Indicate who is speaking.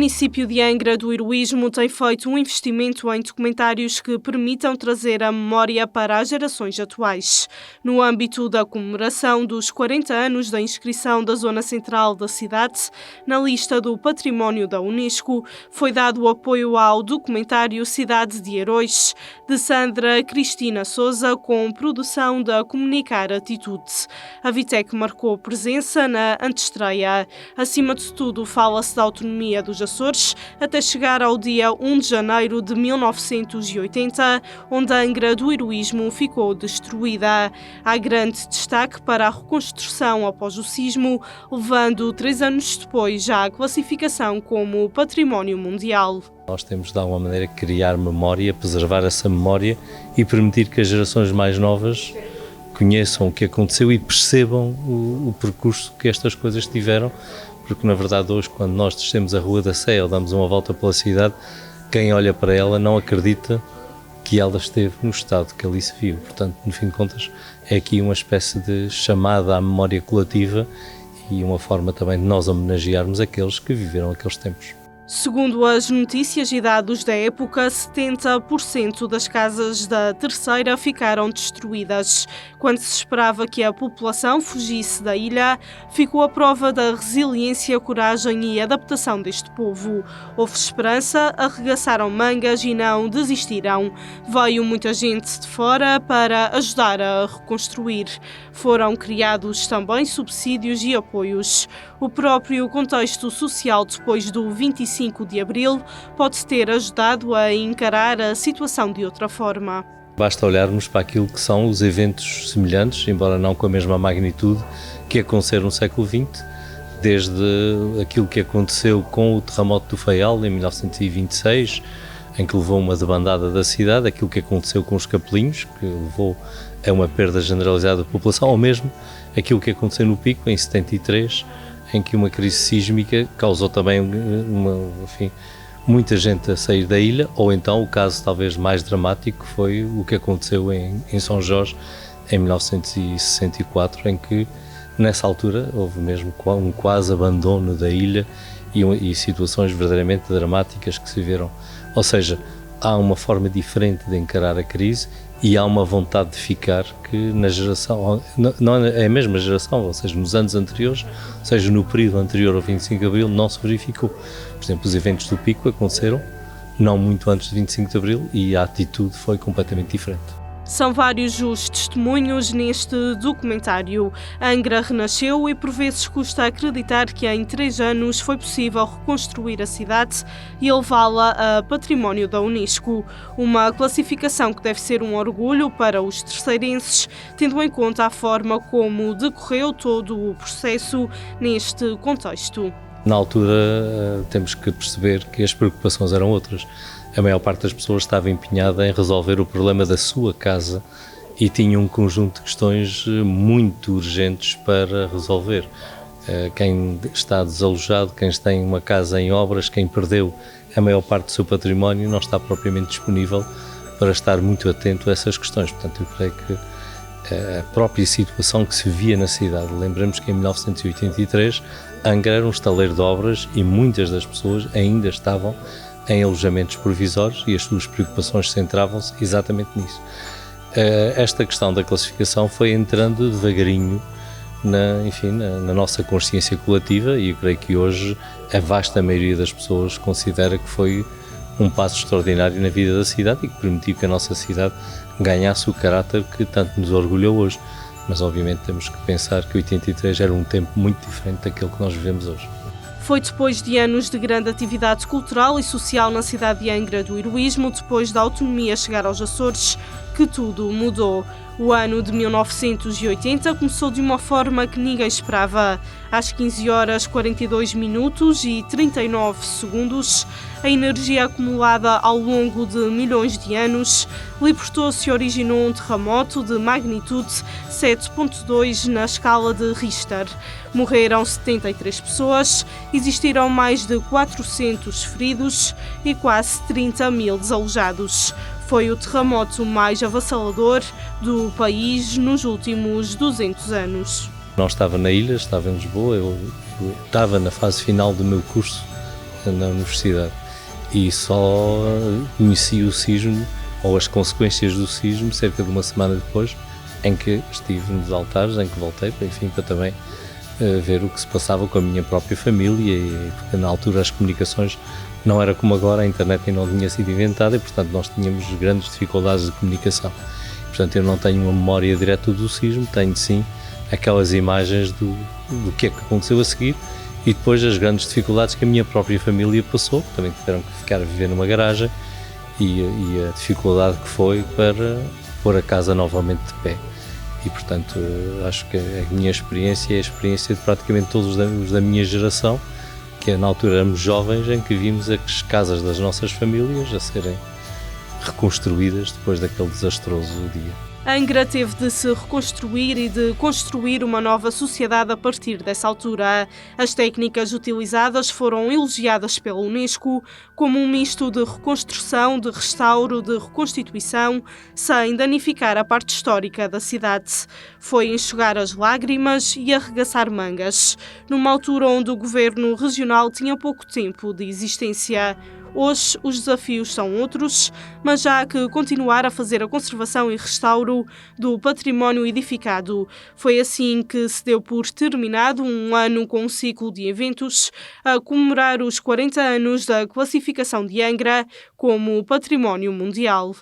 Speaker 1: município de Angra do Heroísmo tem feito um investimento em documentários que permitam trazer a memória para as gerações atuais. No âmbito da comemoração dos 40 anos da inscrição da zona central da cidade na lista do Património da Unesco, foi dado apoio ao documentário Cidade de Heróis, de Sandra Cristina Souza, com produção da Comunicar Atitude. A Vitec marcou presença na antestreia. Acima de tudo, fala-se da autonomia dos Açores, até chegar ao dia 1 de janeiro de 1980, onde a Angra do Heroísmo ficou destruída. Há grande destaque para a reconstrução após o sismo, levando 3 anos depois já a classificação como Património Mundial.
Speaker 2: Nós temos de alguma maneira criar memória, preservar essa memória e permitir que as gerações mais novas conheçam o que aconteceu e percebam o percurso que estas coisas tiveram, porque na verdade hoje, quando nós descemos a Rua da Sé ou damos uma volta pela cidade, quem olha para ela não acredita que ela esteve no estado que ali se viu. Portanto, no fim de contas, é aqui uma espécie de chamada à memória coletiva e uma forma também de nós homenagearmos aqueles que viveram aqueles tempos.
Speaker 1: Segundo as notícias e dados da época, 70% das casas da Terceira ficaram destruídas. Quando se esperava que a população fugisse da ilha, ficou a prova da resiliência, coragem e adaptação deste povo. Houve esperança, arregaçaram mangas e não desistiram. Veio muita gente de fora para ajudar a reconstruir. Foram criados também subsídios e apoios. O próprio contexto social depois do 25 de Abril pode ter ajudado a encarar a situação de outra forma.
Speaker 2: Basta olharmos para aquilo que são os eventos semelhantes, embora não com a mesma magnitude, que aconteceram no século XX, desde aquilo que aconteceu com o terremoto do Faial em 1926, em que levou uma debandada da cidade, aquilo que aconteceu com os Capelinhos, que levou a uma perda generalizada da população, ou mesmo aquilo que aconteceu no Pico, em 73, em que uma crise sísmica causou também muita gente a sair da ilha, ou então o caso talvez mais dramático foi o que aconteceu em São Jorge em 1964, em que nessa altura houve mesmo um quase abandono da ilha e situações verdadeiramente dramáticas que se viram. Ou seja, há uma forma diferente de encarar a crise e há uma vontade de ficar que na geração, não é a mesma geração, ou seja, nos anos anteriores, ou seja, no período anterior ao 25 de Abril, não se verificou. Por exemplo, os eventos do Pico aconteceram não muito antes de 25 de Abril e a atitude foi completamente diferente.
Speaker 1: São vários os testemunhos neste documentário. Angra renasceu e por vezes custa acreditar que em 3 anos foi possível reconstruir a cidade e levá-la a Património da Unesco. Uma classificação que deve ser um orgulho para os terceirenses, tendo em conta a forma como decorreu todo o processo neste contexto.
Speaker 2: Na altura temos que perceber que as preocupações eram outras. A maior parte das pessoas estava empenhada em resolver o problema da sua casa e tinha um conjunto de questões muito urgentes para resolver. Quem está desalojado, quem tem uma casa em obras, quem perdeu a maior parte do seu património não está propriamente disponível para estar muito atento a essas questões. Portanto, eu creio que a própria situação que se via na cidade, lembramos que em 1983 Angra era um estaleiro de obras e muitas das pessoas ainda estavam em alojamentos provisórios e as suas preocupações centravam-se exatamente nisso. Esta questão da classificação foi entrando devagarinho na nossa consciência coletiva e eu creio que hoje a vasta maioria das pessoas considera que foi um passo extraordinário na vida da cidade e que permitiu que a nossa cidade ganhasse o caráter que tanto nos orgulhou hoje. Mas obviamente temos que pensar que 83 era um tempo muito diferente daquele que nós vivemos hoje.
Speaker 1: Foi depois de anos de grande atividade cultural e social na cidade de Angra do Heroísmo, depois da autonomia chegar aos Açores, que tudo mudou. O ano de 1980 começou de uma forma que ninguém esperava. Às 15 horas 42 minutos e 39 segundos, a energia acumulada ao longo de milhões de anos libertou-se e originou um terremoto de magnitude 7.2 na escala de Richter. Morreram 73 pessoas, existiram mais de 400 feridos e quase 30 mil desalojados. Foi o terremoto mais avassalador do país nos últimos 200 anos.
Speaker 2: Não estava na ilha, estava em Lisboa, eu estava na fase final do meu curso na universidade e só conheci o sismo ou as consequências do sismo cerca de uma semana depois, em que estive nos altares, em que voltei, enfim, para também ver o que se passava com a minha própria família, e porque na altura as comunicações não era como agora, a internet ainda não tinha sido inventada e, portanto, nós tínhamos grandes dificuldades de comunicação. Portanto, eu não tenho uma memória direta do sismo, tenho sim aquelas imagens do que é que aconteceu a seguir e depois as grandes dificuldades que a minha própria família passou, que também tiveram que ficar a viver numa garagem, e a dificuldade que foi para pôr a casa novamente de pé. E, portanto, acho que a minha experiência é a experiência de praticamente todos os da minha geração, que na altura éramos jovens, em que vimos as casas das nossas famílias a serem reconstruídas depois daquele desastroso dia.
Speaker 1: Angra teve de se reconstruir e de construir uma nova sociedade a partir dessa altura. As técnicas utilizadas foram elogiadas pela Unesco como um misto de reconstrução, de restauro, de reconstituição, sem danificar a parte histórica da cidade. Foi enxugar as lágrimas e arregaçar mangas, numa altura onde o governo regional tinha pouco tempo de existência. Hoje os desafios são outros, mas já há que continuar a fazer a conservação e restauro do património edificado. Foi assim que se deu por terminado um ano com um ciclo de eventos a comemorar os 40 anos da classificação de Angra como Património Mundial.